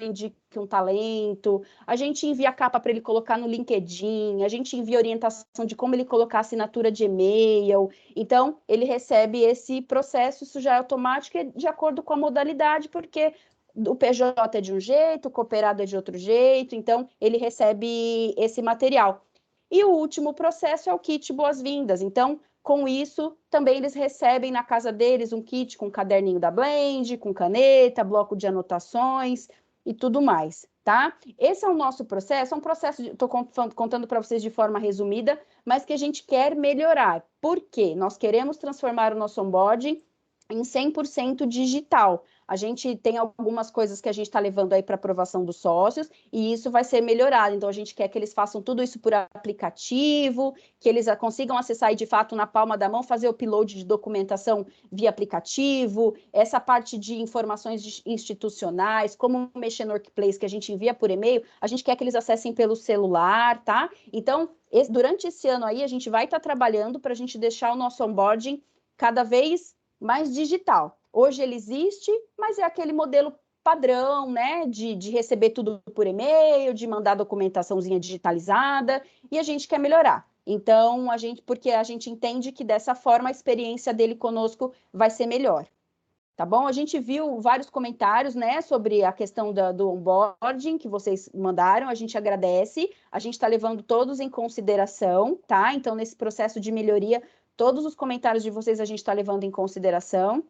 indique um talento, a gente envia a capa para ele colocar no LinkedIn, a gente envia orientação de como ele colocar assinatura de e-mail. Então, ele recebe esse processo, isso já é automático e de acordo com a modalidade, porque o PJ é de um jeito, o cooperado é de outro jeito, então ele recebe esse material. E o último processo é o kit boas-vindas. Então, com isso, também eles recebem na casa deles um kit com caderninho da Blend, com caneta, bloco de anotações e tudo mais, tá? Esse é o nosso processo, é um processo, estou contando para vocês de forma resumida, mas que a gente quer melhorar. Por quê? Nós queremos transformar o nosso onboarding em 100% digital. A gente tem algumas coisas que a gente está levando aí para aprovação dos sócios e isso vai ser melhorado. Então, a gente quer que eles façam tudo isso por aplicativo, que eles consigam acessar aí, de fato, na palma da mão, fazer o upload de documentação via aplicativo, essa parte de informações institucionais, como mexer no Workplace, que a gente envia por e-mail, a gente quer que eles acessem pelo celular, tá? Então, durante esse ano aí, a gente vai estar trabalhando para a gente deixar o nosso onboarding cada vez mais digital. Hoje ele existe, mas é aquele modelo padrão, né, de receber tudo por e-mail, de mandar documentaçãozinha digitalizada, e a gente quer melhorar. Então, porque a gente entende que dessa forma a experiência dele conosco vai ser melhor. Tá bom? A gente viu vários comentários, né, sobre a questão do onboarding que vocês mandaram, a gente agradece, a gente está levando todos em consideração, tá? Então, nesse processo de melhoria, todos os comentários de vocês a gente está levando em consideração.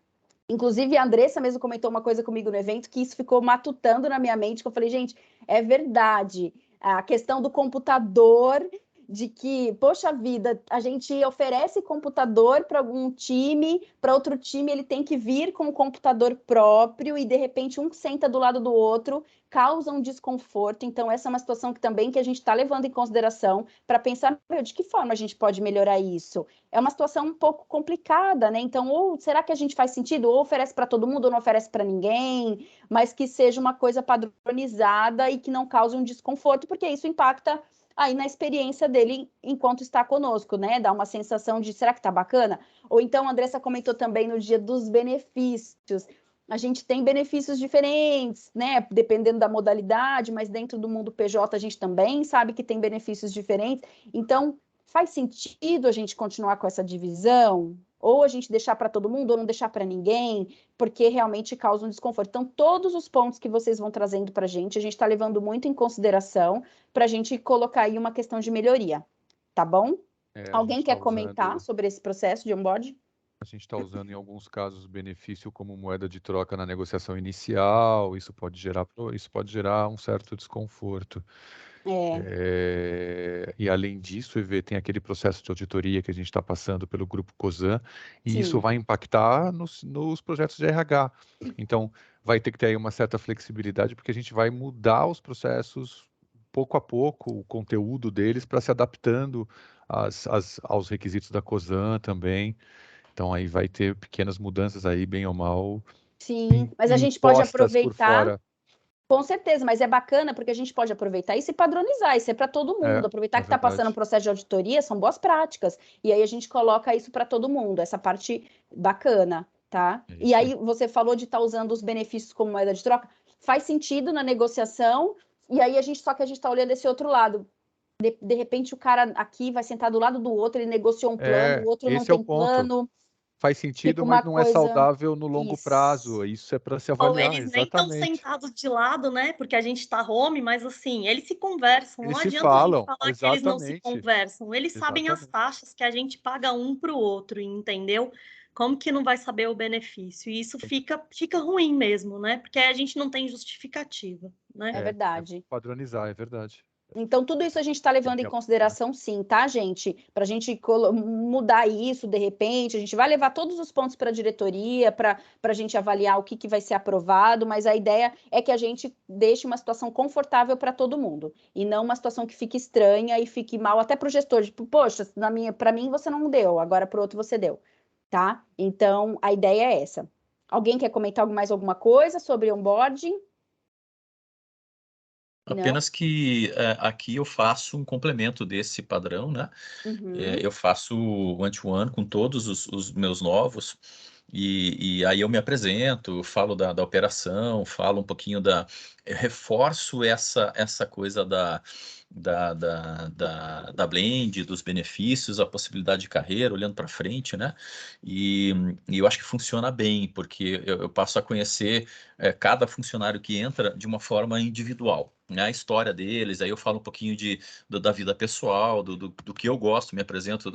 Inclusive, a Andressa mesmo comentou uma coisa comigo no evento, que isso ficou matutando na minha mente, que eu falei, gente, é verdade. A questão do computador, de que, poxa vida, a gente oferece computador para algum time, para outro time ele tem que vir com o computador próprio e, de repente, um senta do lado do outro, causa um desconforto. Então, essa é uma situação que a gente está levando em consideração para pensar, de que forma a gente pode melhorar isso? É uma situação um pouco complicada, né? Então, ou será que a gente faz sentido? Ou oferece para todo mundo, ou não oferece para ninguém, mas que seja uma coisa padronizada e que não cause um desconforto, porque isso impacta aí na experiência dele enquanto está conosco, né? Dá uma sensação de, será que tá bacana? Ou então, a Andressa comentou também no dia dos benefícios. A gente tem benefícios diferentes, né? Dependendo da modalidade, mas dentro do mundo PJ a gente também sabe que tem benefícios diferentes. Então, faz sentido a gente continuar com essa divisão? Ou a gente deixar para todo mundo, ou não deixar para ninguém, porque realmente causa um desconforto. Então, todos os pontos que vocês vão trazendo para a gente está levando muito em consideração para a gente colocar aí uma questão de melhoria, tá bom? A gente Alguém está quer comentar usando, sobre esse processo de onboard? a gente está usando em alguns casos benefício como moeda de troca na negociação inicial, isso pode gerar um certo desconforto. É, E além disso, EV, tem aquele processo de auditoria que a gente está passando pelo grupo COSAN, e isso sim, vai impactar nos projetos de RH. Então, vai ter que ter aí uma certa flexibilidade, porque a gente vai mudar os processos pouco a pouco, o conteúdo deles, para se adaptando aos requisitos da COSAN também. Então, aí vai ter pequenas mudanças aí, bem ou mal, sim, mas a gente pode impostas por aproveitar. fora. Com certeza, mas é bacana porque a gente pode aproveitar isso e padronizar, isso é para todo mundo. Aproveitar É que está passando um verdade. processo de auditoria, são boas práticas. E aí a gente coloca isso para todo mundo, essa parte bacana, tá? É E isso aí aí. você falou de estar usando os benefícios como moeda de troca, faz sentido na negociação, e aí só que a gente está olhando esse outro lado. De repente o cara aqui vai sentar do lado do outro, ele negociou um plano, o outro não Esse é o tem ponto. plano, Faz fica sentido, mas uma não é coisa. saudável no longo prazo. Isso. Isso é para se Ou avaliar, eles nem estão exatamente. sentados de lado, né? Porque a gente está home, mas assim, eles se conversam. Não Eles se adianta a gente falam, falar que eles não se exatamente, conversam. Eles sabem as exatamente. taxas que a gente paga um para o outro, entendeu? Como que não vai saber o benefício? E isso Tem que, fica ruim mesmo, né? Porque a gente não tem justificativa, né? É é verdade. padronizar, é verdade. Então, tudo isso a gente está Tem levando que em avaliar. consideração, sim, tá, gente? Para a gente mudar isso de repente, a gente vai levar todos os pontos para a diretoria, para a gente avaliar o que vai ser aprovado, mas a ideia é que a gente deixe uma situação confortável para todo mundo e não uma situação que fique estranha e fique mal até para o gestor, tipo, poxa, para mim você não deu, agora para o outro você deu, tá? Então, a ideia é essa. Alguém quer comentar mais alguma coisa sobre onboarding? Não? Apenas que aqui eu faço um complemento desse padrão, né? Uhum. Eu faço one-to-one com todos os meus novos, E aí eu me apresento, falo da operação, falo um pouquinho eu reforço essa coisa da blend, dos benefícios, a possibilidade de carreira, olhando para frente, né? E eu acho que funciona bem, porque eu passo a conhecer cada funcionário que entra de uma forma individual, né? A história deles, aí eu falo um pouquinho da vida pessoal, do que eu gosto, me apresento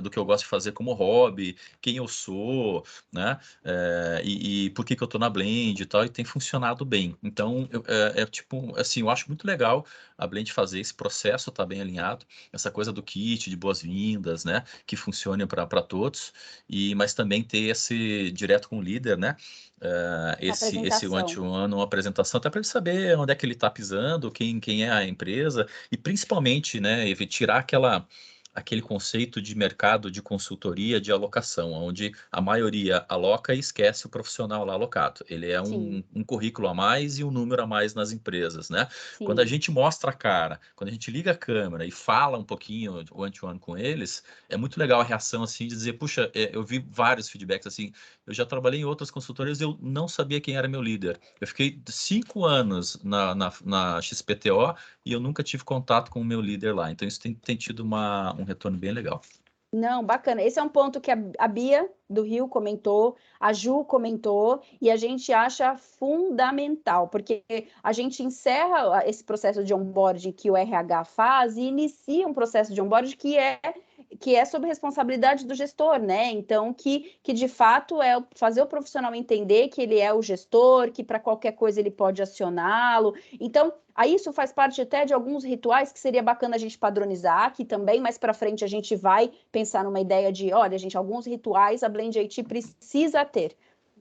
do que eu gosto de fazer como hobby, quem eu sou, né? E por que eu estou na Blend e tal, e tem funcionado bem. Então, tipo, assim, eu acho muito legal a Blend fazer esse processo, tá bem alinhado, essa coisa do kit, de boas-vindas, né? Que funcione para todos, mas também ter esse direto com o líder, né? Esse Apresentação. one-to-one, uma apresentação, até para ele saber onde é que ele está pisando, quem é a empresa, e principalmente, né, tirar aquele conceito de mercado de consultoria de alocação, onde a maioria aloca e esquece o profissional lá alocado. Ele é Sim, um currículo a mais e um número a mais nas empresas, né? Quando a sim. gente mostra a cara, quando a gente liga a câmera e fala um pouquinho one-to-one com eles, é muito legal a reação assim de dizer, puxa, eu vi vários feedbacks assim, eu já trabalhei em outras consultorias e eu não sabia quem era meu líder. Eu fiquei 5 anos na XPTO e eu nunca tive contato com o meu líder lá. Então, isso tem tido um retorno bem legal. Não, bacana. Esse é um ponto que a Bia do Rio comentou, a Ju comentou, e a gente acha fundamental, porque a gente encerra esse processo de onboarding que o RH faz e inicia um processo de onboarding que é sob responsabilidade do gestor, né? Então, que de fato é fazer o profissional entender que ele é o gestor, que para qualquer coisa ele pode acioná-lo. Então, aí isso faz parte até de alguns rituais que seria bacana a gente padronizar, que também mais para frente a gente vai pensar numa ideia de, olha, gente, alguns rituais a Blend IT precisa ter.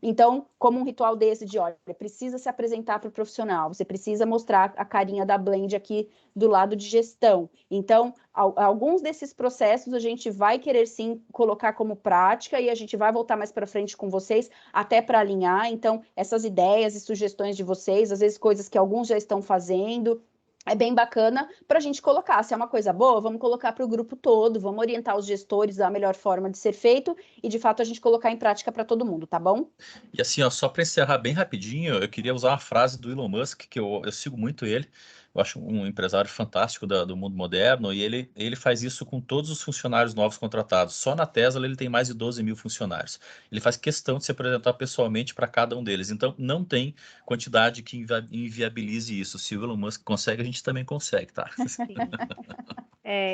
Então, como um ritual desse de, olha, precisa se apresentar para o profissional, você precisa mostrar a carinha da Blend aqui do lado de gestão. Então, alguns desses processos a gente vai querer sim colocar como prática e a gente vai voltar mais para frente com vocês, até para alinhar. Então, essas ideias e sugestões de vocês, às vezes coisas que alguns já estão fazendo, é bem bacana para a gente colocar. Se é uma coisa boa, vamos colocar para o grupo todo, vamos orientar os gestores da melhor forma de ser feito e, de fato, a gente colocar em prática para todo mundo, tá bom? E assim, ó, só para encerrar bem rapidinho, eu queria usar uma frase do Elon Musk, que eu sigo muito ele. Eu acho um empresário fantástico do mundo moderno e ele faz isso com todos os funcionários novos contratados. Só na Tesla ele tem mais de 12 mil funcionários. Ele faz questão de se apresentar pessoalmente para cada um deles. Então, não tem quantidade que inviabilize isso. Se o Elon Musk consegue, a gente também consegue, tá? Sim.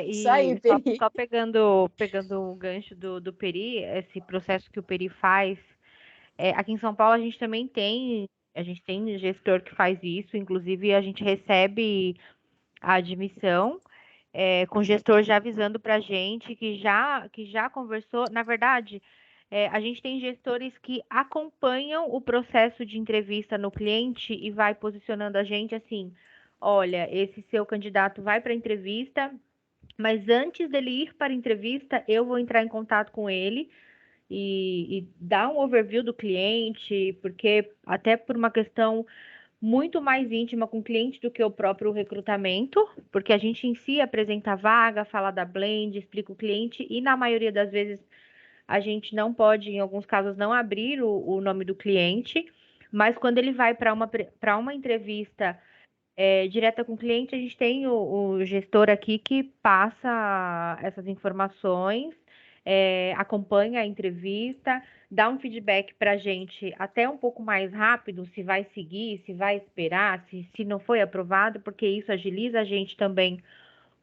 Isso aí, E Peri. só pegando o gancho do Peri, esse processo que o Peri faz, aqui em São Paulo a gente tem gestor que faz isso, inclusive a gente recebe a admissão, com o gestor já avisando para a gente que já conversou. Na verdade, a gente tem gestores que acompanham o processo de entrevista no cliente e vai posicionando a gente assim, olha, esse seu candidato vai para a entrevista, mas antes dele ir para a entrevista, eu vou entrar em contato com ele e dar um overview do cliente, porque até por uma questão muito mais íntima com o cliente do que o próprio recrutamento, porque a gente em si apresenta a vaga, fala da blend, explica o cliente e na maioria das vezes a gente não pode, em alguns casos, não abrir o nome do cliente, mas quando ele vai para uma entrevista direta com o cliente, a gente tem o gestor aqui que passa essas informações, acompanha a entrevista, dá um feedback para a gente até um pouco mais rápido, se vai seguir, se vai esperar, se não foi aprovado, porque isso agiliza a gente também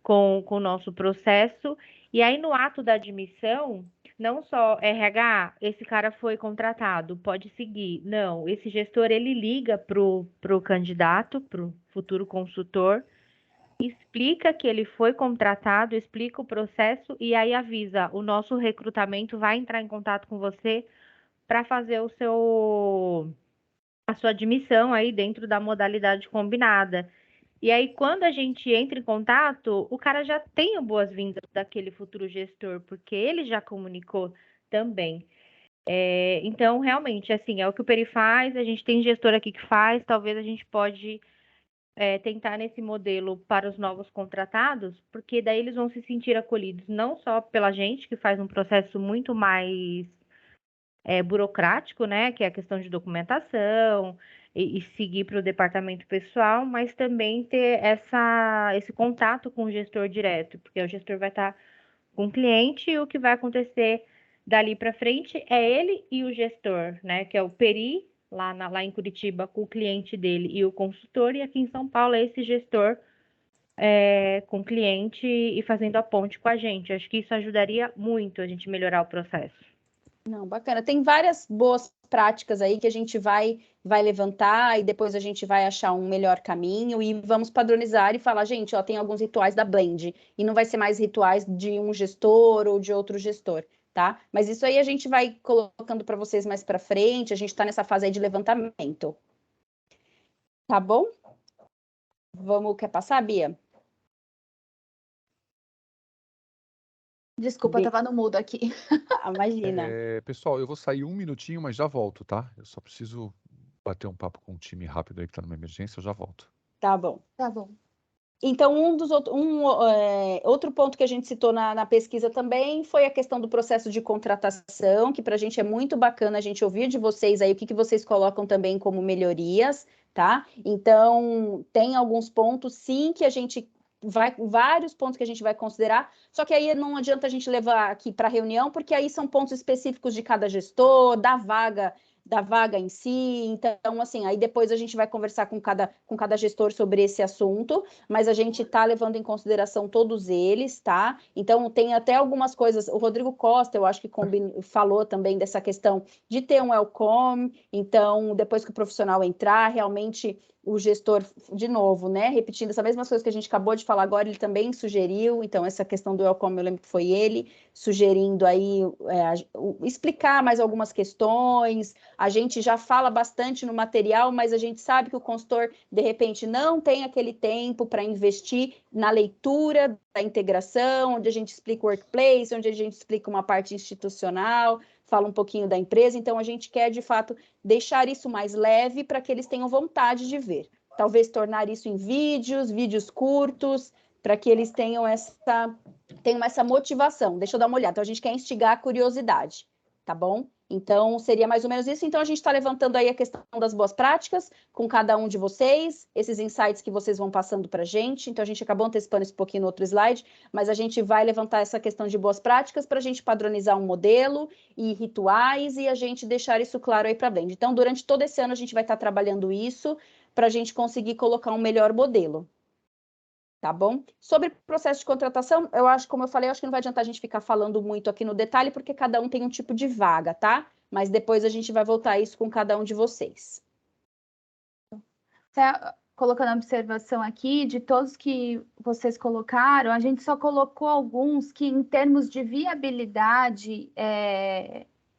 com o nosso processo. E aí, no ato da admissão, não só RH, esse cara foi contratado, pode seguir. Não, esse gestor, ele liga pro candidato, pro futuro consultor, explica que ele foi contratado, explica o processo e aí avisa, o nosso recrutamento vai entrar em contato com você para fazer a sua admissão aí dentro da modalidade combinada. E aí, quando a gente entra em contato, o cara já tem boas-vindas daquele futuro gestor, porque ele já comunicou também. Então, realmente, assim, é o que o Peri faz, a gente tem gestor aqui que faz, talvez a gente pode tentar nesse modelo para os novos contratados, porque daí eles vão se sentir acolhidos, não só pela gente, que faz um processo muito mais burocrático, né, que é a questão de documentação, e seguir para o departamento pessoal, mas também ter esse contato com o gestor direto, porque o gestor vai estar com o cliente e o que vai acontecer dali para frente é ele e o gestor, né, que é o Peri, lá em Curitiba, com o cliente dele e o consultor, e aqui em São Paulo é esse gestor com o cliente e fazendo a ponte com a gente. Acho que isso ajudaria muito a gente melhorar o processo. Não, bacana. Tem várias boas práticas aí que a gente vai levantar e depois a gente vai achar um melhor caminho e vamos padronizar e falar, gente, ó, tem alguns rituais da Blend e não vai ser mais rituais de um gestor ou de outro gestor, tá? Mas isso aí a gente vai colocando para vocês mais para frente, a gente está nessa fase aí de levantamento. Tá bom? Quer passar, Bia? Desculpa, eu tava no mudo aqui. Imagina. Pessoal, eu vou sair um minutinho, mas já volto, tá? Eu só preciso bater um papo com o time rápido aí que tá numa emergência, eu já volto. Tá bom. Tá bom. Então, outro ponto que a gente citou na pesquisa também foi a questão do processo de contratação, que para a gente é muito bacana a gente ouvir de vocês aí o que vocês colocam também como melhorias, tá? Então, tem alguns pontos, sim, que a gente vários pontos que a gente vai considerar, só que aí não adianta a gente levar aqui para a reunião, porque aí são pontos específicos de cada gestor, da vaga em si, então, assim, aí depois a gente vai conversar com cada gestor sobre esse assunto, mas a gente está levando em consideração todos eles, tá? Então, tem até algumas coisas, o Rodrigo Costa, eu acho que falou também dessa questão de ter um welcome, então, depois que o profissional entrar, realmente o gestor, de novo, né, repetindo essa mesma coisa que a gente acabou de falar agora, ele também sugeriu, então, essa questão do welcome, eu lembro que foi ele, sugerindo aí, explicar mais algumas questões. A gente já fala bastante no material, mas a gente sabe que o consultor, de repente, não tem aquele tempo para investir na leitura da integração, onde a gente explica o workplace, onde a gente explica uma parte institucional, fala um pouquinho da empresa, então a gente quer, de fato, deixar isso mais leve para que eles tenham vontade de ver. Talvez tornar isso em vídeos curtos, para que eles tenham essa motivação. Deixa eu dar uma olhada. Então, a gente quer instigar a curiosidade, tá bom? Então, seria mais ou menos isso. Então, a gente está levantando aí a questão das boas práticas com cada um de vocês, esses insights que vocês vão passando para a gente. Então, a gente acabou antecipando isso um pouquinho no outro slide, mas a gente vai levantar essa questão de boas práticas para a gente padronizar um modelo e rituais e a gente deixar isso claro aí para a Blend. Então, durante todo esse ano, a gente vai estar trabalhando isso para a gente conseguir colocar um melhor modelo. Tá bom? Sobre processo de contratação, eu acho, como eu falei, eu acho que não vai adiantar a gente ficar falando muito aqui no detalhe, porque cada um tem um tipo de vaga, tá? Mas depois a gente vai voltar a isso com cada um de vocês. Colocando a observação aqui, de todos que vocês colocaram, a gente só colocou alguns que, em termos de viabilidade,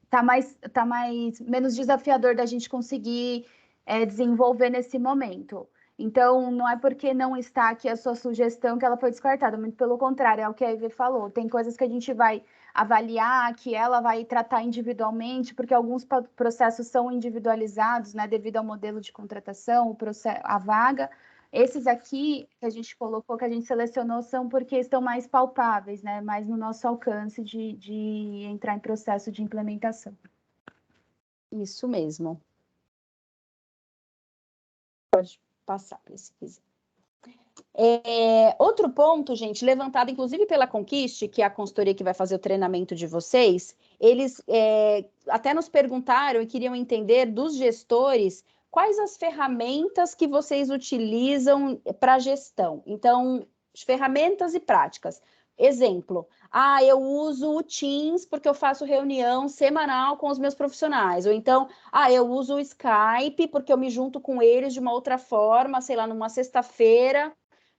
tá menos desafiador da gente conseguir desenvolver nesse momento. Então, não é porque não está aqui a sua sugestão que ela foi descartada, muito pelo contrário, é o que a Ivy falou. Tem coisas que a gente vai avaliar, que ela vai tratar individualmente, porque alguns processos são individualizados, né, devido ao modelo de contratação, a vaga. Esses aqui que a gente colocou, que a gente selecionou, são porque estão mais palpáveis, né, mais no nosso alcance de entrar em processo de implementação. Isso mesmo. Pode passar para esse quiser. Outro ponto, gente, levantado inclusive pela Conquiste, que é a consultoria que vai fazer o treinamento de vocês, eles até nos perguntaram e queriam entender dos gestores quais as ferramentas que vocês utilizam para gestão. Então, ferramentas e práticas. Exemplo, eu uso o Teams porque eu faço reunião semanal com os meus profissionais. Ou então, eu uso o Skype porque eu me junto com eles de uma outra forma, sei lá, numa sexta-feira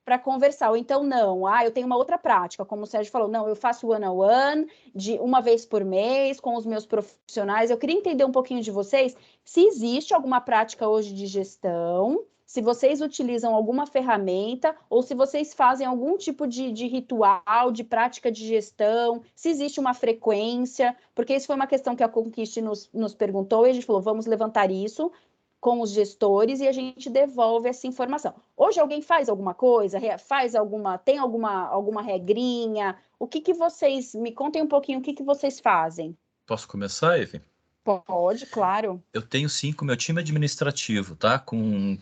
para conversar. Ou então, não, eu tenho uma outra prática, como o Sérgio falou, não, eu faço one-on-one de uma vez por mês com os meus profissionais. Eu queria entender um pouquinho de vocês se existe alguma prática hoje de gestão, se vocês utilizam alguma ferramenta ou se vocês fazem algum tipo de ritual, de prática de gestão, se existe uma frequência, porque isso foi uma questão que a Conquiste nos perguntou e a gente falou, vamos levantar isso com os gestores e a gente devolve essa informação. Hoje alguém faz alguma coisa, tem alguma regrinha? O que vocês, me contem um pouquinho o que vocês fazem? Posso começar, Ivy? Pode, claro. Eu tenho sim com o meu time administrativo, tá? Com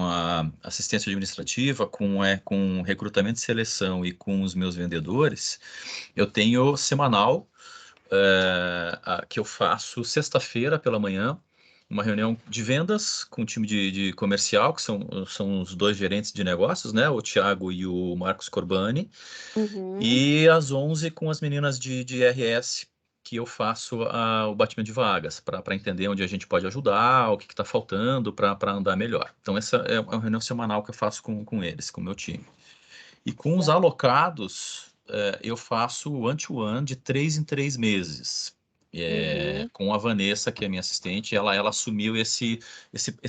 a assistência administrativa, com recrutamento e seleção e com os meus vendedores, eu tenho semanal que eu faço sexta-feira pela manhã, uma reunião de vendas com o time de comercial, que são os 2 gerentes de negócios, né? O Thiago e o Marcos Corbani. Uhum. E às 11 com as meninas de RS, que eu faço o batimento de vagas, para entender onde a gente pode ajudar, o que está faltando para andar melhor. Então, essa é uma reunião semanal que eu faço com eles, com o meu time. E com os alocados, eu faço o one-to-one de 3 em 3 meses. Com a Vanessa, que é minha assistente, ela assumiu esse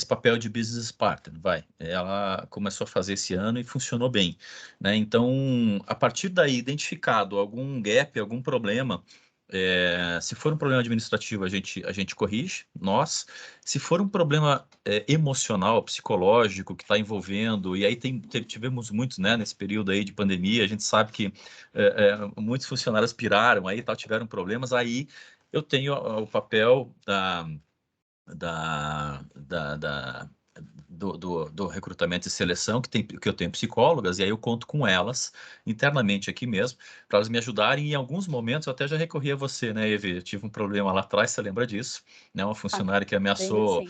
papel de business partner, Ela começou a fazer esse ano e funcionou bem, né? Então, a partir daí, identificado algum gap, algum problema, se for um problema administrativo, a gente corrige, nós. Se for um problema emocional, psicológico, que está envolvendo, e aí tivemos muitos, né, nesse período aí de pandemia, a gente sabe que muitos funcionários piraram, aí tiveram problemas, aí eu tenho o papel do recrutamento e seleção, que eu tenho psicólogas, e aí eu conto com elas internamente aqui mesmo, para elas me ajudarem. E em alguns momentos eu até já recorri a você, né, Evi? Eu tive um problema lá atrás, você lembra disso? Né? Uma funcionária que ameaçou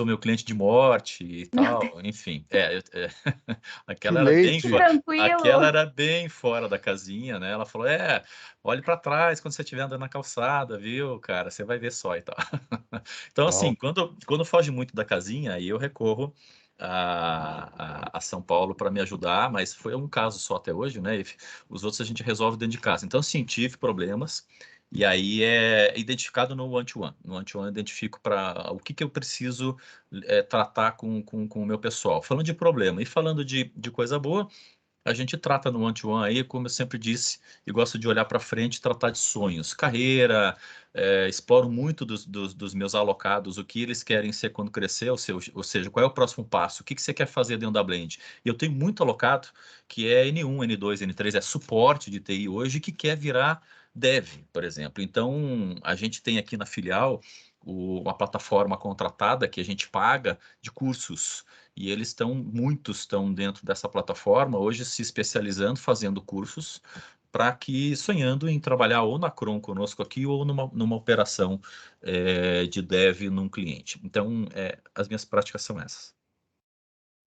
meu cliente de morte e tal, enfim. Aquela era bem fora da casinha, né? Ela falou, olhe para trás quando você estiver andando na calçada, viu, cara? Você vai ver só e tal. Então, assim, quando foge muito da casinha, aí eu recorro a São Paulo para me ajudar, mas foi um caso só até hoje, né? Os outros a gente resolve dentro de casa. Então, sim, tive problemas, e aí é identificado no one-to-one. No one-to-one eu identifico para o que eu preciso tratar com o meu pessoal. Falando de problema e falando de coisa boa, a gente trata no one-to-one aí, como eu sempre disse, e gosto de olhar para frente, tratar de sonhos, carreira, exploro muito dos meus alocados, o que eles querem ser quando crescer, ou seja, qual é o próximo passo, o que você quer fazer dentro da Blend. E eu tenho muito alocado que é N1, N2, N3, é suporte de TI hoje, que quer virar dev, por exemplo. Então, a gente tem aqui na filial uma plataforma contratada que a gente paga de cursos, e muitos estão dentro dessa plataforma, hoje se especializando, fazendo cursos, para que sonhando em trabalhar ou na Cron conosco aqui, ou numa operação de dev num cliente. Então, as minhas práticas são essas.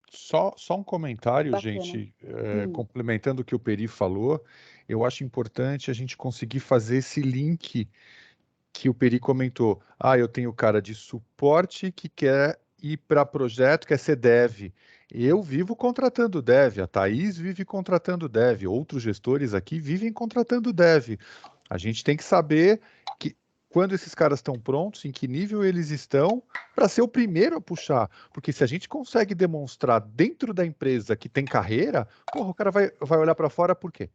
Só um comentário, Bacana. gente, complementando o que o Peri falou, eu acho importante a gente conseguir fazer esse link que o Peri comentou. Eu tenho cara de suporte que quer ir para projeto, quer ser dev. Eu vivo contratando dev, a Thaís vive contratando dev, outros gestores aqui vivem contratando dev. A gente tem que saber que quando esses caras estão prontos, em que nível eles estão, para ser o primeiro a puxar. Porque se a gente consegue demonstrar dentro da empresa que tem carreira, o cara vai olhar para fora por quê?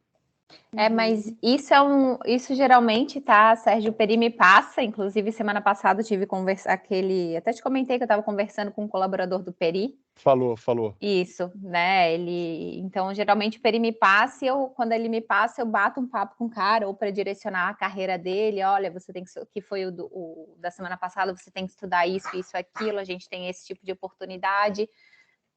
Mas isso geralmente, tá? Sérgio Peri me passa, inclusive semana passada eu tive até te comentei que eu estava conversando com um colaborador do Peri. Falou. Isso, né? Então, geralmente o Peri me passa e quando ele me passa, eu bato um papo com o cara, ou para direcionar a carreira dele. Olha, você tem que foi o da semana passada, você tem que estudar isso, aquilo, a gente tem esse tipo de oportunidade,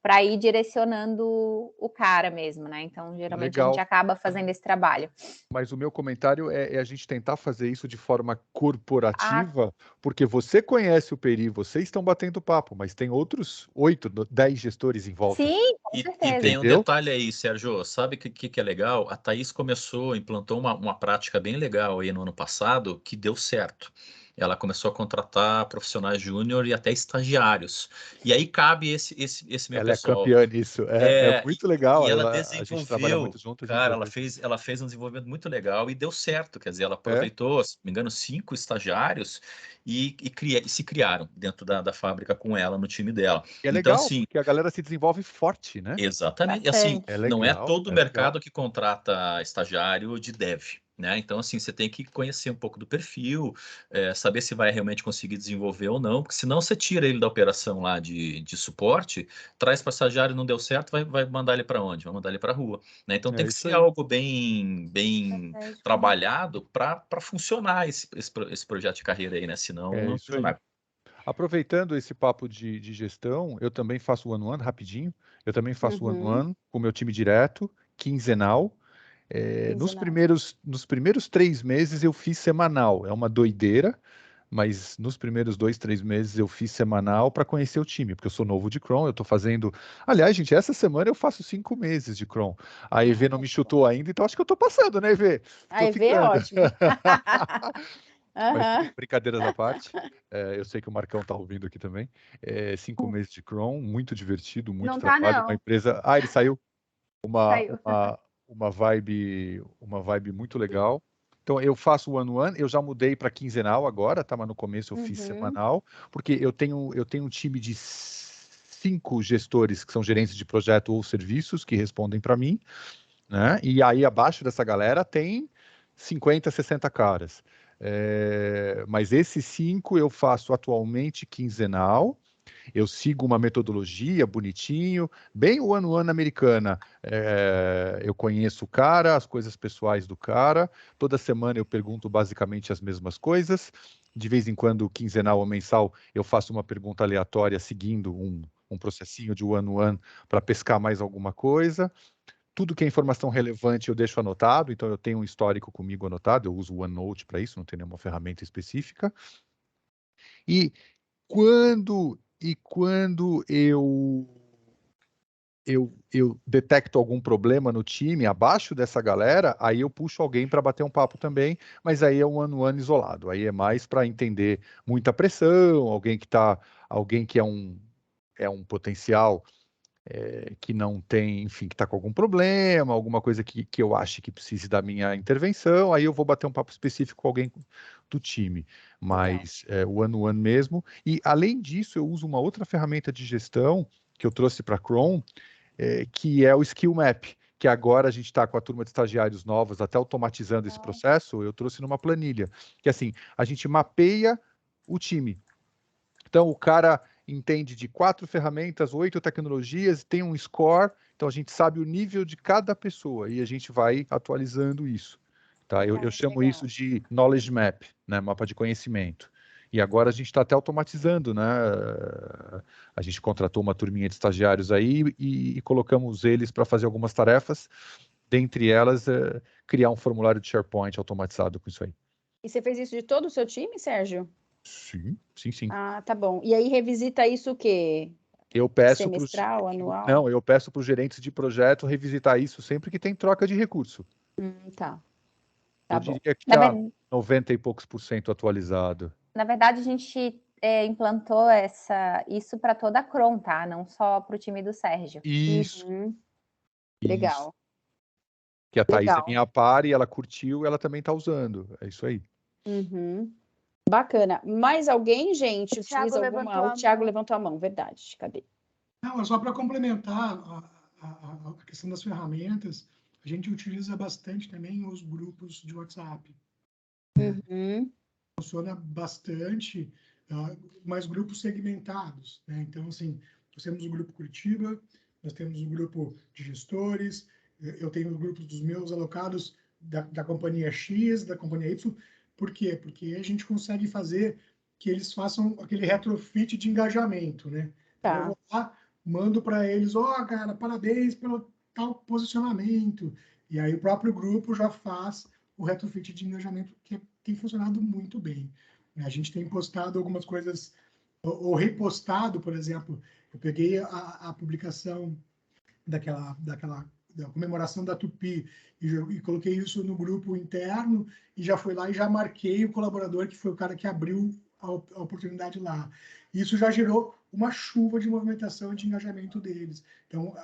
para ir direcionando o cara mesmo, né? Então, geralmente a gente acaba fazendo esse trabalho. Mas o meu comentário é a gente tentar fazer isso de forma corporativa, porque você conhece o Peri, vocês estão batendo papo, mas tem outros 8, 10 gestores em volta. Sim, com certeza. E tem um detalhe aí, Sérgio, sabe o que é legal? A Thaís implantou uma prática bem legal aí no ano passado, que deu certo. Ela começou a contratar profissionais júnior e até estagiários. E aí cabe esse meu pessoal. Ela é campeã nisso. É muito legal. E ela desenvolveu, a gente trabalha muito junto. Cara, ela fez um desenvolvimento muito legal e deu certo. Quer dizer, ela aproveitou, se não me engano, 5 estagiários e se criaram dentro da fábrica com ela, no time dela. E é legal, então, porque a galera se desenvolve forte, né? Exatamente. E assim, não é todo o mercado que contrata estagiário de dev. né? Então, assim, você tem que conhecer um pouco do perfil, saber se vai realmente conseguir desenvolver ou não, porque senão você tira ele da operação lá de suporte, traz para estagiário, não deu certo, vai mandar ele para onde? Vai mandar ele para a rua, né? Então tem É que isso ser aí. algo bem Estratégico. trabalhado para funcionar esse projeto de carreira aí, né? Senão É não isso aí. vai. Aproveitando esse papo de gestão, eu também faço one-on-one, rapidinho. Eu também faço Uhum. one-on-one com o meu time direto, quinzenal. Nos Quinzenal. nos primeiros 3 meses eu fiz semanal. É uma doideira, mas nos primeiros 2, 3 meses eu fiz semanal para conhecer o time, porque eu sou novo de Chrome, eu estou fazendo. Aliás, gente, essa semana eu faço 5 meses de Chrome. A EV não me chutou ainda, então acho que eu estou passando, né, EV? A Estou EV é ficando. ótimo. Mas Aham. brincadeiras à parte, eu sei que o Marcão está ouvindo aqui também. 5 meses de Chrome, muito divertido, muito Não tá, trabalho. Uma não. empresa. Ah, ele saiu. Uma, Saiu. uma vibe muito legal. Então, eu faço one-on-one, eu já mudei para quinzenal agora, tá? Mas no começo eu fiz Uhum. semanal, porque eu tenho um time de 5 gestores que são gerentes de projeto ou serviços que respondem para mim, né? E aí abaixo dessa galera tem 50, 60 caras. Mas esses 5 eu faço atualmente quinzenal. Eu sigo uma metodologia bonitinho, bem one-on-one americana. Eu conheço o cara, as coisas pessoais do cara. Toda semana eu pergunto basicamente as mesmas coisas. De vez em quando, quinzenal ou mensal, eu faço uma pergunta aleatória seguindo um processinho de one-on-one para pescar mais alguma coisa. Tudo que é informação relevante eu deixo anotado, então eu tenho um histórico comigo anotado, eu uso o OneNote para isso, não tem nenhuma ferramenta específica. E quando eu detecto algum problema no time abaixo dessa galera, aí eu puxo alguém para bater um papo também, mas aí é um one-on-one isolado, aí é mais para entender muita pressão, alguém que é um potencial que não tem, enfim, que está com algum problema, alguma coisa que eu ache que precise da minha intervenção, aí eu vou bater um papo específico com alguém do time, mas o one-on-one mesmo. E, além disso, eu uso uma outra ferramenta de gestão que eu trouxe para Chrome, que é o Skill Map, que agora a gente está com a turma de estagiários novos, até automatizando esse processo, eu trouxe numa planilha, que assim, a gente mapeia o time. Então, o cara entende de 4 ferramentas, 8 tecnologias, tem um score, então a gente sabe o nível de cada pessoa e a gente vai atualizando isso. Tá? Eu chamo legal. isso de Knowledge Map, né? Mapa de conhecimento. E agora a gente está até automatizando, né? A gente contratou uma turminha de estagiários aí e colocamos eles para fazer algumas tarefas, dentre elas, criar um formulário de SharePoint automatizado com isso aí. E você fez isso de todo o seu time, Sérgio? Sim, sim, sim. Ah, tá bom. E aí revisita isso o quê? Eu peço Semestral, anual? Não, eu peço para os gerentes de projeto revisitar isso sempre que tem troca de recurso. Tá. Eu Tá bom. diria que Na, está ver- 90 e poucos % atualizado. na verdade, a gente implantou isso para toda a Cron, tá? Não só para o time do Sérgio. Isso, Uhum. isso. Legal. Que a Thaís é Legal. minha par e ela curtiu, ela também está usando. É isso aí. Uhum. Bacana. Mais alguém, gente, O Thiago utiliza levantou alguma? a O Thiago mão. levantou a mão, verdade. Cadê? Não, é só para complementar a questão das ferramentas, a gente utiliza bastante também os grupos de WhatsApp. Uhum. Funciona bastante, mas grupos segmentados, né? Então, assim, nós temos o grupo Curitiba, nós temos o grupo de gestores, eu tenho os grupos dos meus alocados da companhia X, da companhia Y. Por quê? Porque a gente consegue fazer que eles façam aquele retrofit de engajamento, né? Então, eu Tá. vou lá, mando para eles, cara, parabéns pelo tal posicionamento. E aí o próprio grupo já faz o retrofit de engajamento, que tem funcionado muito bem. A gente tem postado algumas coisas, ou repostado, por exemplo, eu peguei a publicação da comemoração da Tupi e coloquei isso no grupo interno e já fui lá e já marquei o colaborador, que foi o cara que abriu a oportunidade lá. Isso já gerou uma chuva de movimentação e de engajamento deles. Então,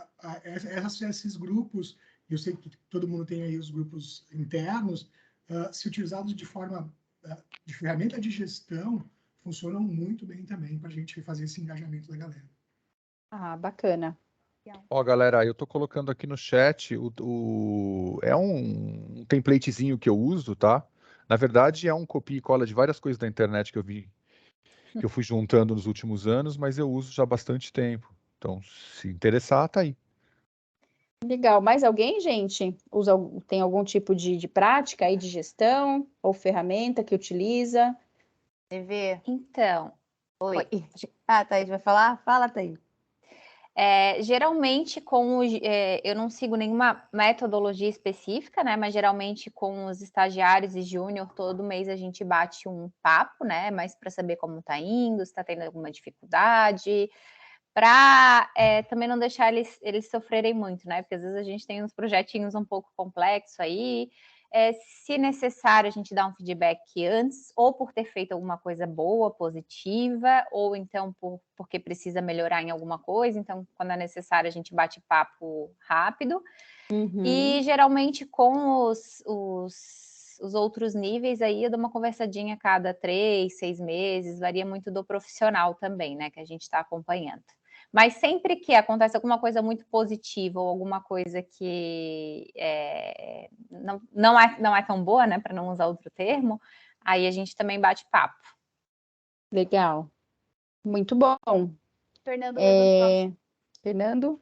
esses grupos, eu sei que todo mundo tem aí os grupos internos, se utilizados de forma de ferramenta de gestão, funcionam muito bem também para a gente fazer esse engajamento da galera. Ah, bacana. Ó, galera, eu tô colocando aqui no chat é um templatezinho que eu uso, tá? Na verdade, é um copia e cola de várias coisas da internet que eu vi, que eu fui juntando nos últimos anos, mas eu uso já há bastante tempo. Então, se interessar, tá aí. Legal. Mais alguém, gente? Tem algum tipo de prática aí de gestão ou ferramenta que utiliza? TV. Então, Oi. Ah, Thaís vai falar? Fala, Thaís. geralmente eu não sigo nenhuma metodologia específica, né? Mas geralmente com os estagiários e júnior, todo mês a gente bate um papo, né? Mas para saber como está indo, se está tendo alguma dificuldade, para também não deixar eles sofrerem muito, né? Porque às vezes a gente tem uns projetinhos um pouco complexos aí. Se necessário, a gente dá um feedback antes, ou por ter feito alguma coisa boa, positiva, ou então porque precisa melhorar em alguma coisa. Então, quando é necessário, a gente bate papo rápido. E geralmente com os outros níveis aí, eu dou uma conversadinha a cada 3, 6 meses, varia muito do profissional também, né? Que a gente está acompanhando. Mas sempre que acontece alguma coisa muito positiva ou alguma coisa que não é tão boa, né, para não usar outro termo, aí a gente também bate papo. Legal. Muito bom. Fernando, Fernando?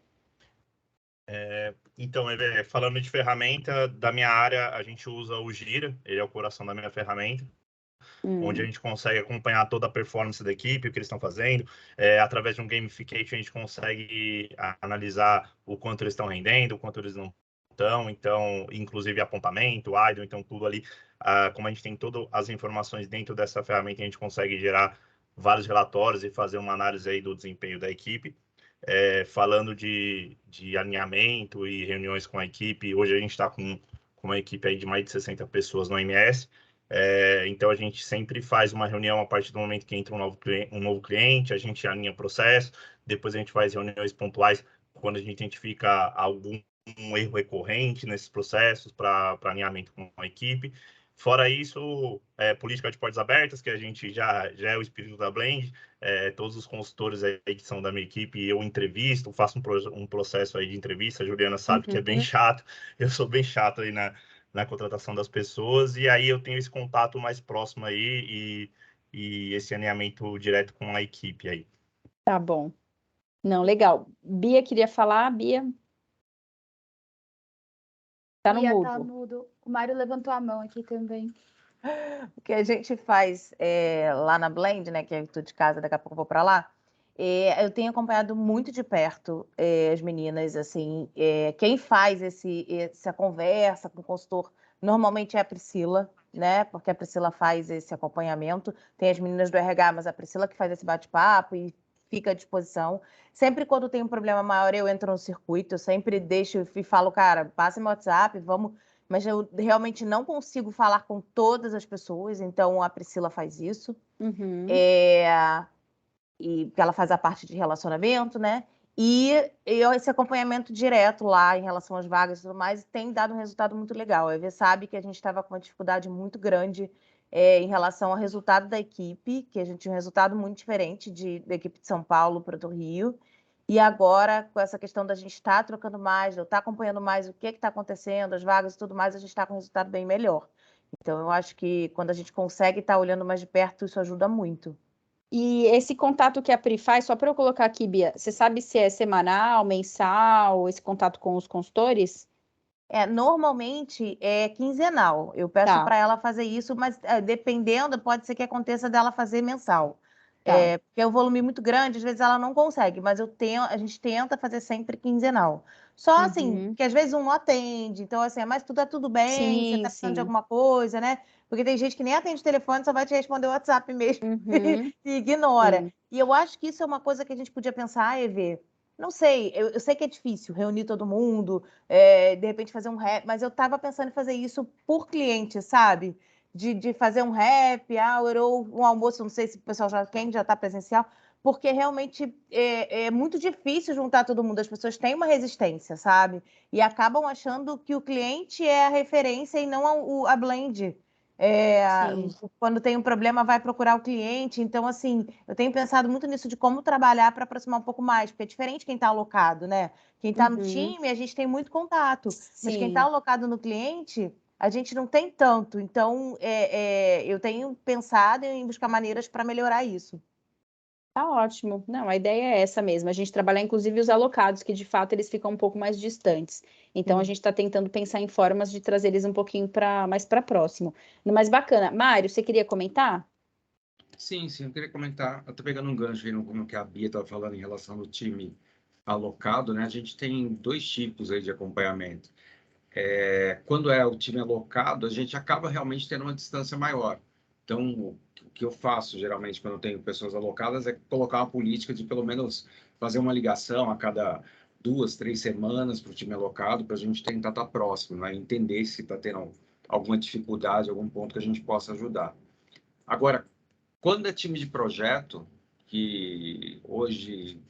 Então, falando de ferramenta, da minha área, a gente usa o Gira, ele é o coração da minha ferramenta, onde a gente consegue acompanhar toda a performance da equipe, o que eles estão fazendo. Através de um gamification, a gente consegue analisar o quanto eles estão rendendo, o quanto eles não estão, então, inclusive apontamento, idle, então tudo ali. Como a gente tem todas as informações dentro dessa ferramenta, a gente consegue gerar vários relatórios e fazer uma análise aí do desempenho da equipe. Falando de alinhamento e reuniões com a equipe, hoje a gente está com uma equipe aí de mais de 60 pessoas no MS. Então a gente sempre faz uma reunião a partir do momento que entra um novo cliente, a gente alinha o processo, depois a gente faz reuniões pontuais quando a gente identifica algum erro recorrente nesses processos para alinhamento com a equipe. Fora isso, política de portas abertas, que a gente já é o espírito da Blend. Todos os consultores aí que são da minha equipe, eu entrevisto, faço um processo aí de entrevista. A Juliana sabe que é bem chato, eu sou bem chato aí na contratação das pessoas, e aí eu tenho esse contato mais próximo aí e esse alinhamento direto com a equipe aí. Tá bom. Não, legal. Bia queria falar, Bia? Tá no Bia, mudo. tá mudo. O Mário levantou a mão aqui também. O que a gente faz lá na Blend, né, que eu estou de casa, daqui a pouco eu vou para lá, eu tenho acompanhado muito de perto as meninas, assim, quem faz essa conversa com o consultor normalmente é a Priscila, né, porque a Priscila faz esse acompanhamento, tem as meninas do RH, mas a Priscila que faz esse bate-papo e fica à disposição. Sempre quando tem um problema maior, eu entro no circuito, eu sempre deixo e falo, cara, passa meu WhatsApp, vamos... Mas eu realmente não consigo falar com todas as pessoas, então a Priscila faz isso. E ela faz a parte de relacionamento, né? E esse acompanhamento direto lá em relação às vagas e tudo mais tem dado um resultado muito legal. A EV sabe que a gente estava com uma dificuldade muito grande em relação ao resultado da equipe, que a gente tinha um resultado muito diferente da equipe de São Paulo para do Rio. E agora, com essa questão da gente estar trocando mais, de eu estar acompanhando mais o que está acontecendo, as vagas e tudo mais, a gente está com um resultado bem melhor. Então, eu acho que quando a gente consegue estar olhando mais de perto, isso ajuda muito. E esse contato que a Pri faz, só para eu colocar aqui, Bia, você sabe se é semanal, mensal, esse contato com os consultores? Normalmente é quinzenal. Eu peço para ela fazer isso, mas dependendo, pode ser que aconteça dela fazer mensal. Porque é um volume muito grande, às vezes ela não consegue, mas a gente tenta fazer sempre quinzenal. Só assim, que às vezes um não atende, então assim, mas tudo bem, você tá precisando de alguma coisa, né? Porque tem gente que nem atende o telefone, só vai te responder o WhatsApp mesmo e ignora. E eu acho que isso é uma coisa que a gente podia pensar, Evê. Não sei, eu sei que é difícil reunir todo mundo, de repente fazer um rap, mas eu estava pensando em fazer isso por cliente, sabe? De fazer um happy hour ou um almoço, não sei se o pessoal quem já está presencial, porque realmente é muito difícil juntar todo mundo, as pessoas têm uma resistência, sabe? E acabam achando que o cliente é a referência e não a Blend. Quando tem um problema, vai procurar o cliente. Então, assim, eu tenho pensado muito nisso de como trabalhar para aproximar um pouco mais, porque é diferente quem está alocado, né? Quem está no time, a gente tem muito contato, mas quem está alocado no cliente, a gente não tem tanto. Então, eu tenho pensado em buscar maneiras para melhorar isso. Tá ótimo. Não, a ideia é essa mesmo. A gente trabalhar, inclusive, os alocados, que de fato eles ficam um pouco mais distantes. Então, a gente está tentando pensar em formas de trazer eles um pouquinho mais para próximo. Mas bacana. Mário, você queria comentar? Sim, eu queria comentar, eu tô pegando um gancho aí no que a Bia estava falando em relação ao time alocado, né? A gente tem 2 tipos aí de acompanhamento. Quando é o time alocado, a gente acaba realmente tendo uma distância maior. Então, o que eu faço geralmente quando eu tenho pessoas alocadas é colocar uma política de pelo menos fazer uma ligação a cada 2, 3 semanas para o time alocado, para a gente tentar estar próximo, né? Entender se está tendo alguma dificuldade, algum ponto que a gente possa ajudar. Agora, quando é time de projeto, que hoje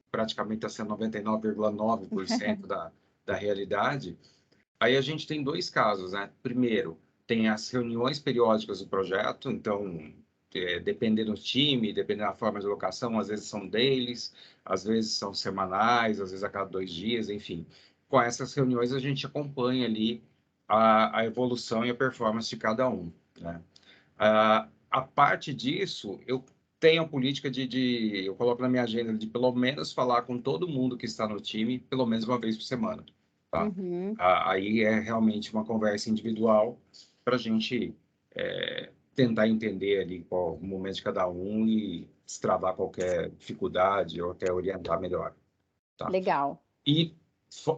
praticamente está sendo 99,9% da realidade, aí a gente tem 2 casos, né? Primeiro, tem as reuniões periódicas do projeto, então, dependendo do time, dependendo da forma de alocação, às vezes são dailies, às vezes são semanais, às vezes a cada 2 dias, enfim. Com essas reuniões, a gente acompanha ali a evolução e a performance de cada um, né? A parte disso, eu tenho a política eu coloco na minha agenda de pelo menos falar com todo mundo que está no time, pelo menos uma vez por semana, tá? Aí é realmente uma conversa individual para a gente tentar entender ali qual o momento de cada um e destravar qualquer dificuldade ou até orientar melhor, tá? Legal. E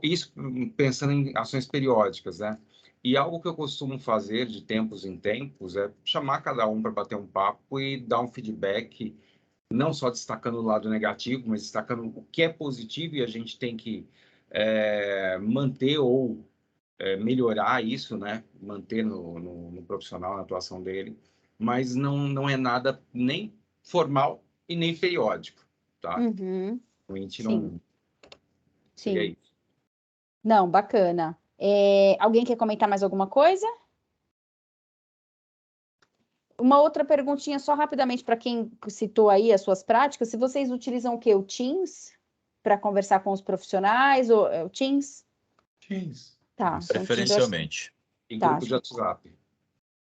isso pensando em ações periódicas, né? E algo que eu costumo fazer de tempos em tempos é chamar cada um para bater um papo e dar um feedback, não só destacando o lado negativo, mas destacando o que é positivo e a gente tem que manter ou melhorar isso, né? Manter no profissional, na atuação dele. Mas não é nada nem formal e nem periódico, tá? A gente não... Seria isso. Não, bacana. Alguém quer comentar mais alguma coisa? Uma outra perguntinha só rapidamente para quem citou aí as suas práticas. Se vocês utilizam o quê? O Teams para conversar com os profissionais? Ou o Teams? Teams. Tá. Preferencialmente. Em grupo de WhatsApp.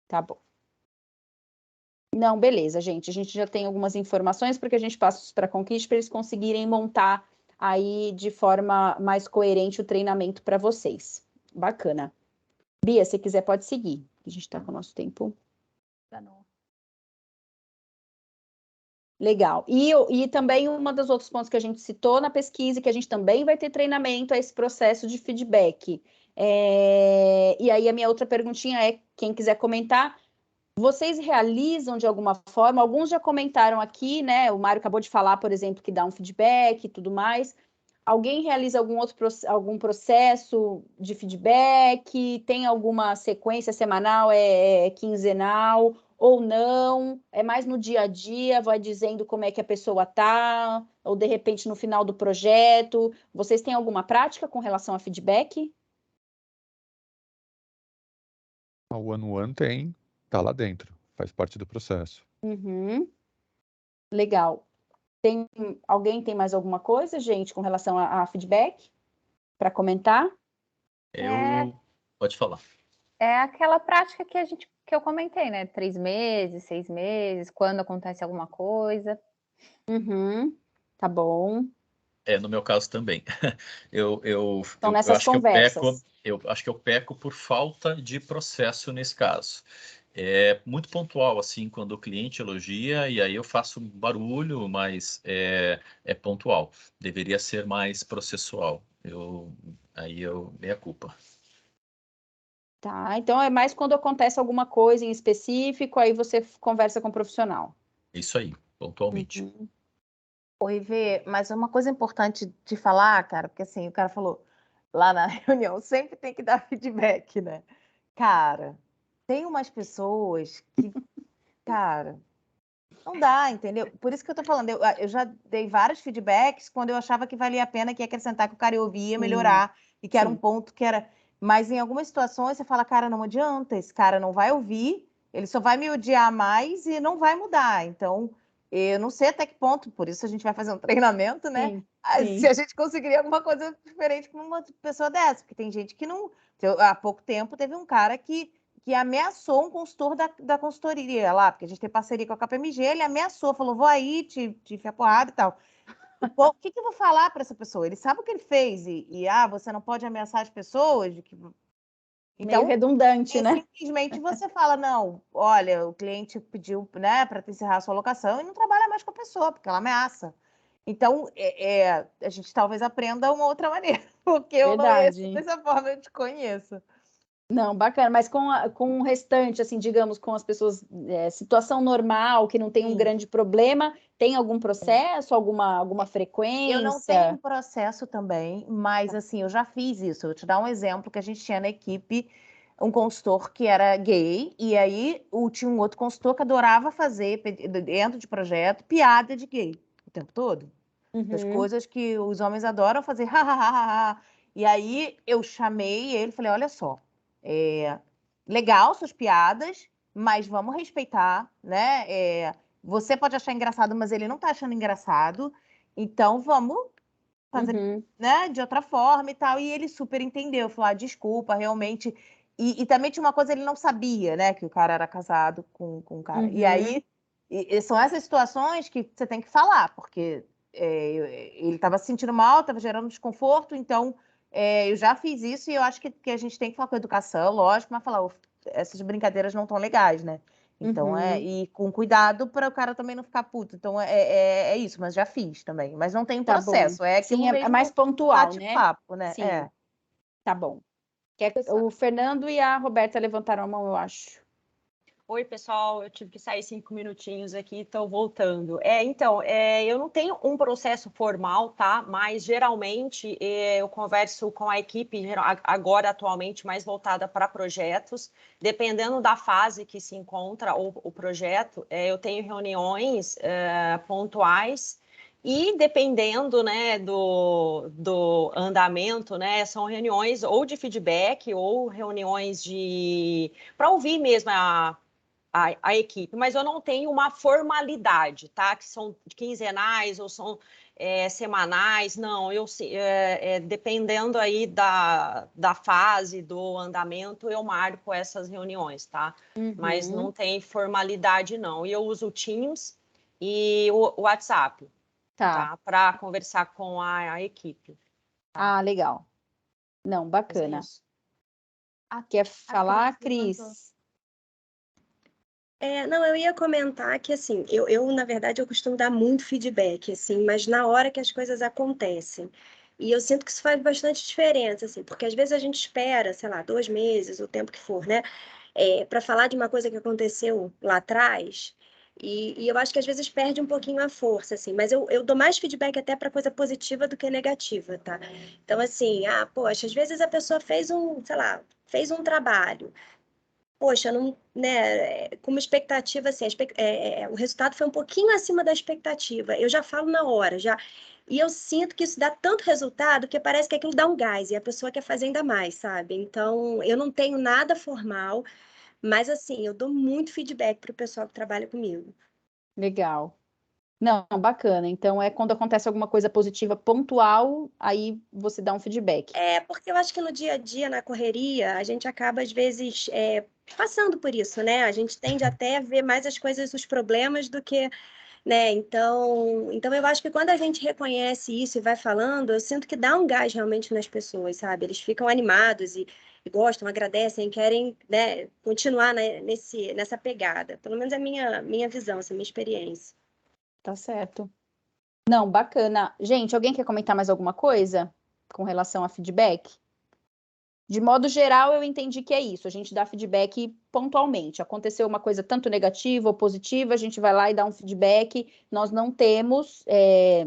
Tá bom. Não, beleza, gente. A gente já tem algumas informações porque a gente passa isso para a Conquiste para eles conseguirem montar aí de forma mais coerente o treinamento para vocês. Bacana. Bia, se quiser pode seguir. A gente está com o nosso tempo. Legal. E também uma dos outros pontos que a gente citou na pesquisa, que a gente também vai ter treinamento, é esse processo de feedback. E aí a minha outra perguntinha é, quem quiser comentar, vocês realizam de alguma forma, alguns já comentaram aqui, né? O Mário acabou de falar, por exemplo, que dá um feedback e tudo mais. Alguém realiza algum processo de feedback? Tem alguma sequência semanal, quinzenal ou não? É mais no dia a dia, vai dizendo como é que a pessoa tá, ou de repente no final do projeto. Vocês têm alguma prática com relação a feedback? A One tem, tá lá dentro, faz parte do processo. Legal. Alguém tem mais alguma coisa, gente, com relação a feedback para comentar? Pode falar. É aquela prática que eu comentei, né? 3 meses, 6 meses, quando acontece alguma coisa. Tá bom. No meu caso também. Eu nessas conversas. Eu acho que eu peco por falta de processo nesse caso. É muito pontual, assim, quando o cliente elogia, e aí eu faço barulho, mas é pontual. Deveria ser mais processual. Meia culpa. Tá, então é mais quando acontece alguma coisa em específico, aí você conversa com o profissional. Isso aí, pontualmente. Oi, Vê, mas uma coisa importante de falar, cara, porque assim, o cara falou lá na reunião, sempre tem que dar feedback, né? Cara, tem umas pessoas que, cara, não dá, entendeu? Por isso que eu tô falando, eu já dei vários feedbacks quando eu achava que valia a pena, que ia acrescentar, que o cara ia ouvir, ia melhorar, e que era um ponto que era... Mas em algumas situações você fala, cara, não adianta, esse cara não vai ouvir, ele só vai me odiar mais e não vai mudar. Então, eu não sei até que ponto, por isso a gente vai fazer um treinamento, né? Sim, Se sim. a gente conseguiria alguma coisa diferente com uma pessoa dessa, porque tem gente que não. Há pouco tempo teve um cara que ameaçou um consultor da consultoria lá, porque a gente tem parceria com a KPMG, ele ameaçou, falou: vou aí, te enfiar porrada e tal. O que eu vou falar para essa pessoa? Ele sabe o que ele fez, você não pode ameaçar as pessoas. Meio Então, redundante, né? simplesmente você fala: não, olha, o cliente pediu, né, para encerrar a sua locação e não trabalha mais com a pessoa, porque ela ameaça. Então, a gente talvez aprenda uma outra maneira, porque eu não ia Verdade. dessa forma, eu te conheço. Não, bacana, mas com o restante, assim, digamos, com as pessoas, situação normal, que não tem um Sim. grande problema, tem algum processo, alguma frequência? Eu não tenho processo também, mas assim, eu já fiz isso. Eu vou te dar um exemplo que a gente tinha na equipe um consultor que era gay, e aí tinha um outro consultor que adorava fazer, dentro de projeto, piada de gay o tempo todo. Das coisas que os homens adoram fazer, hahaha. E aí eu chamei ele, falei: olha só, legal suas piadas, mas vamos respeitar, né? Você pode achar engraçado, mas ele não tá achando engraçado, então vamos fazer, né, de outra forma e tal. E ele super entendeu, falou: desculpa, realmente. E também tinha uma coisa, ele não sabia, né, que o cara era casado com um cara. E aí, são essas situações que você tem que falar, porque ele estava se sentindo mal, estava gerando desconforto, então eu já fiz isso e eu acho que a gente tem que falar com educação, lógico, mas falar: essas brincadeiras não estão legais, né? Então, e com cuidado para o cara também não ficar puto. Então, é isso, mas já fiz também. Mas não tem Tá bom. processo, é aquilo Sim, é mesmo, mais pontual, né? bate-papo, né? Sim. Tá bom. O Fernando e a Roberta levantaram a mão, eu acho. Oi, pessoal, eu tive que sair 5 minutinhos aqui, estou voltando. Eu não tenho um processo formal, tá? Mas geralmente eu converso com a equipe, agora atualmente mais voltada para projetos, dependendo da fase que se encontra o projeto, eu tenho reuniões pontuais. E dependendo, né, do andamento, né, são reuniões ou de feedback ou reuniões para ouvir mesmo a equipe, mas eu não tenho uma formalidade, tá? Que são quinzenais ou são semanais, não, dependendo aí da fase, do andamento, eu marco essas reuniões, tá? Mas não tem formalidade, não. E eu uso o Teams e o WhatsApp, tá? Para conversar com a equipe. Tá? Ah, legal. Não, bacana. Quer falar, Cris? Não, eu ia comentar que, assim, na verdade, eu costumo dar muito feedback, assim, mas na hora que as coisas acontecem. E eu sinto que isso faz bastante diferença, assim, porque às vezes a gente espera, sei lá, 2 meses, o tempo que for, né, para falar de uma coisa que aconteceu lá atrás, e eu acho que às vezes perde um pouquinho a força, assim, mas eu dou mais feedback até para coisa positiva do que negativa, tá? Então, assim, poxa, às vezes a pessoa fez um trabalho. Poxa, não, né, com uma expectativa assim, o resultado foi um pouquinho acima da expectativa. Eu já falo na hora, já. E eu sinto que isso dá tanto resultado que parece que aquilo dá um gás e a pessoa quer fazer ainda mais, sabe? Então, eu não tenho nada formal, mas assim, eu dou muito feedback para o pessoal que trabalha comigo. Legal. Não, bacana. Então, quando acontece alguma coisa positiva pontual, aí você dá um feedback. Porque eu acho que no dia a dia, na correria, a gente acaba, às vezes, passando por isso, né? A gente tende até a ver mais as coisas, os problemas, do que, né? Então eu acho que quando a gente reconhece isso e vai falando, eu sinto que dá um gás realmente nas pessoas, sabe? Eles ficam animados e gostam, agradecem, querem, né, continuar, né, nessa pegada. Pelo menos é a minha visão, essa minha experiência. Tá certo. Não, bacana. Gente, alguém quer comentar mais alguma coisa com relação a feedback? De modo geral, eu entendi que é isso. A gente dá feedback pontualmente. Aconteceu uma coisa tanto negativa ou positiva, a gente vai lá e dá um feedback. Nós não temos,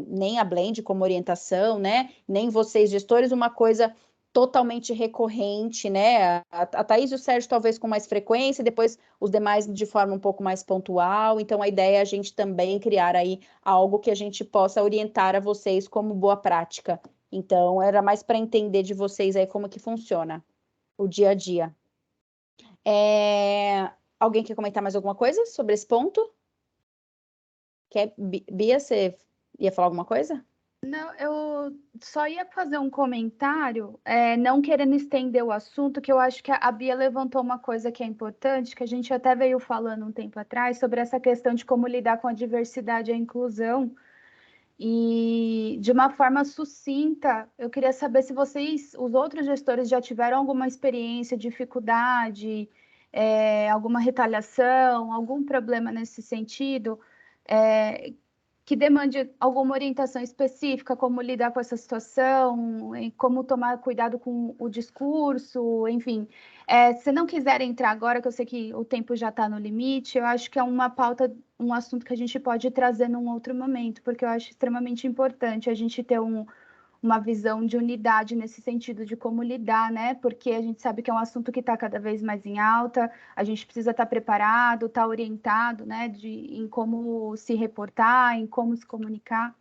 nem a Blend como orientação, né? Nem vocês, gestores, uma coisa totalmente recorrente, né? A Thaís e o Sérgio talvez com mais frequência, depois os demais de forma um pouco mais pontual. Então, a ideia é a gente também criar aí algo que a gente possa orientar a vocês como boa prática. Então, era mais para entender de vocês aí como que funciona o dia a dia. Alguém quer comentar mais alguma coisa sobre esse ponto? Bia, você ia falar alguma coisa? Não, eu só ia fazer um comentário, não querendo estender o assunto, que eu acho que a Bia levantou uma coisa que é importante, que a gente até veio falando um tempo atrás, sobre essa questão de como lidar com a diversidade e a inclusão. E de uma forma sucinta, eu queria saber se vocês, os outros gestores, já tiveram alguma experiência, dificuldade, alguma retaliação, algum problema nesse sentido, que demande alguma orientação específica, como lidar com essa situação, como tomar cuidado com o discurso, enfim. Se não quiser entrar agora, que eu sei que o tempo já está no limite, eu acho que é uma pauta, um assunto que a gente pode trazer num outro momento, porque eu acho extremamente importante a gente ter uma visão de unidade nesse sentido de como lidar, né? Porque a gente sabe que é um assunto que está cada vez mais em alta, a gente precisa estar preparado, estar orientado, né? Em como se reportar, em como se comunicar.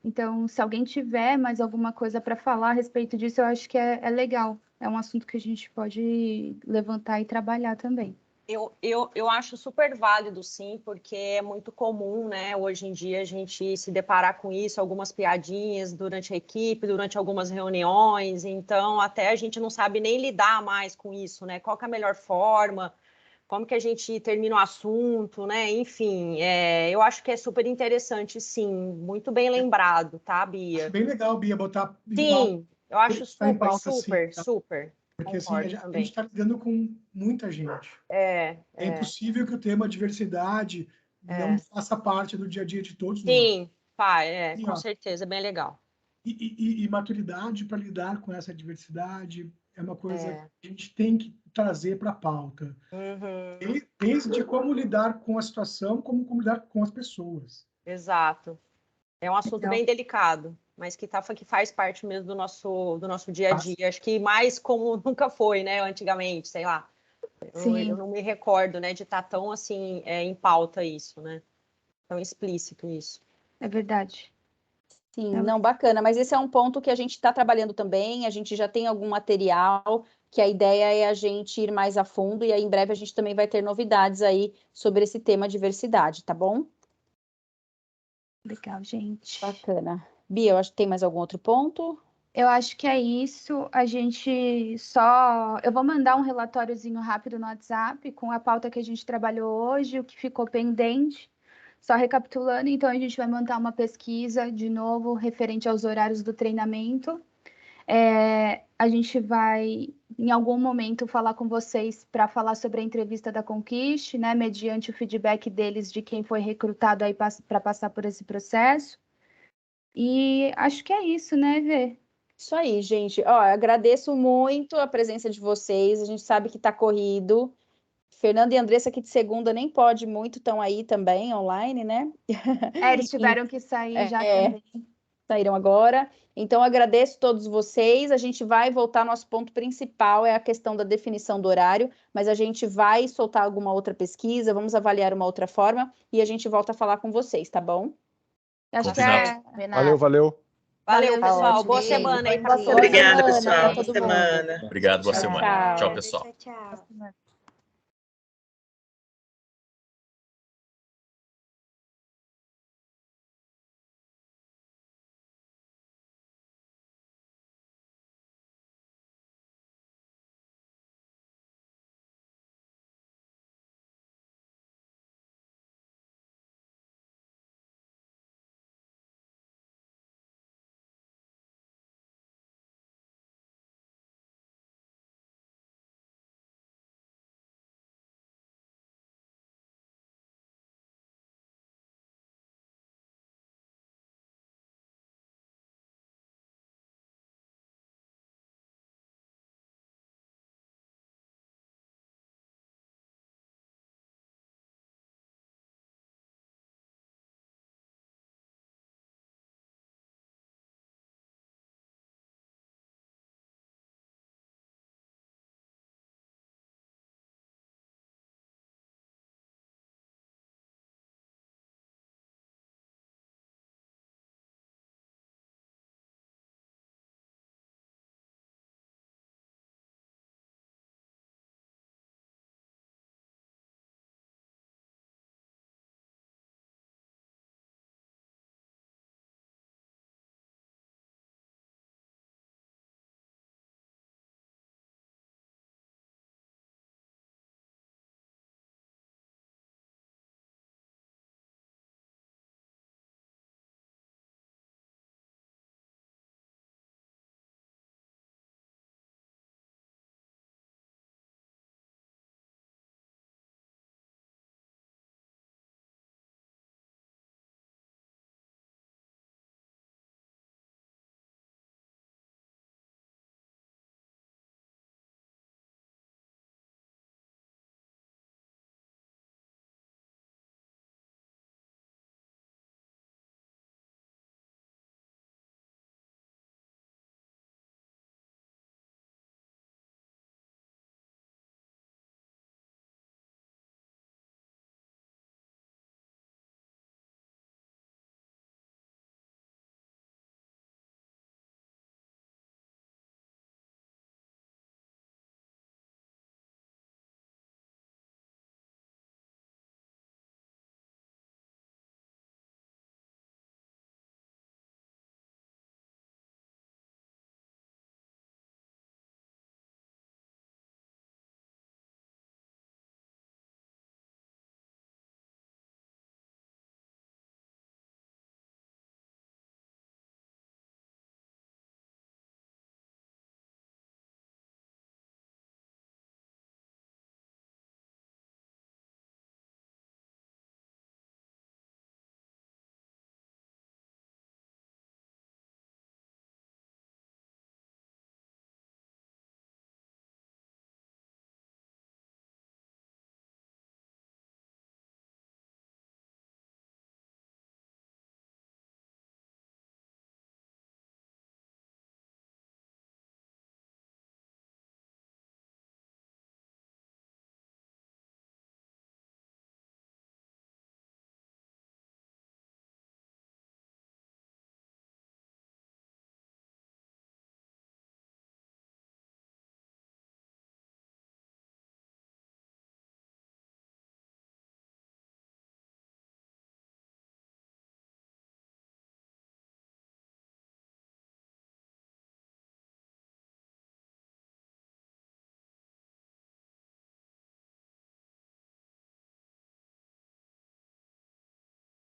Então, se alguém tiver mais alguma coisa para falar a respeito disso, eu acho que é legal. É um assunto que a gente pode levantar e trabalhar também. Eu acho super válido, sim, porque é muito comum, né, hoje em dia, a gente se deparar com isso, algumas piadinhas durante a equipe, durante algumas reuniões, então até a gente não sabe nem lidar mais com isso, né? Qual que é a melhor forma, como que a gente termina o assunto, né? Enfim, eu acho que é super interessante, sim, muito bem lembrado, tá, Bia? Acho bem legal, Bia, botar Sim, eu acho em pauta, super, assim, tá? super. Porque assim, Concordo a gente também. está lidando com muita gente. É impossível que o tema diversidade não faça parte do dia a dia de todos nós. Sim, pai, E, com ó, certeza, bem legal. E maturidade para lidar com essa diversidade é uma coisa que a gente tem que trazer para a pauta. Desde como lidar com a situação, como lidar com as pessoas. Exato. É um assunto bem delicado, mas que faz parte mesmo do nosso dia a dia. Acho que mais como nunca foi, né, antigamente, sei lá. Eu não me recordo, né, de estar tão assim em pauta isso, né? Tão explícito isso. É verdade. Sim, não, bacana, mas esse é um ponto que a gente está trabalhando também, a gente já tem algum material, que a ideia é a gente ir mais a fundo, e aí em breve a gente também vai ter novidades aí sobre esse tema diversidade, tá bom? Legal, gente. Bacana. Bia, eu acho que tem mais algum outro ponto? Eu acho que é isso. Eu vou mandar um relatóriozinho rápido no WhatsApp com a pauta que a gente trabalhou hoje, o que ficou pendente. Só recapitulando, então a gente vai montar uma pesquisa de novo referente aos horários do treinamento. A gente vai, em algum momento, falar com vocês para falar sobre a entrevista da Conquiste, né? Mediante o feedback deles de quem foi recrutado aí para passar por esse processo. E acho que é isso, né, Vê? Isso aí, gente. Ó, agradeço muito a presença de vocês. A gente sabe que está corrido. Fernanda e Andressa, aqui de segunda, nem pode muito, estão aí também, online, né? Eles tiveram que sair já também. Saíram agora. Então, agradeço a todos vocês. A gente vai voltar, nosso ponto principal é a questão da definição do horário, mas a gente vai soltar alguma outra pesquisa, vamos avaliar uma outra forma e a gente volta a falar com vocês, tá bom? Acho que Valeu, valeu. Valeu, pessoal. Ótimo, Boa gente. semana aí Boa para Obrigada, todos. pessoal. Boa semana. Obrigado, boa semana. Tchau, pessoal. Tchau.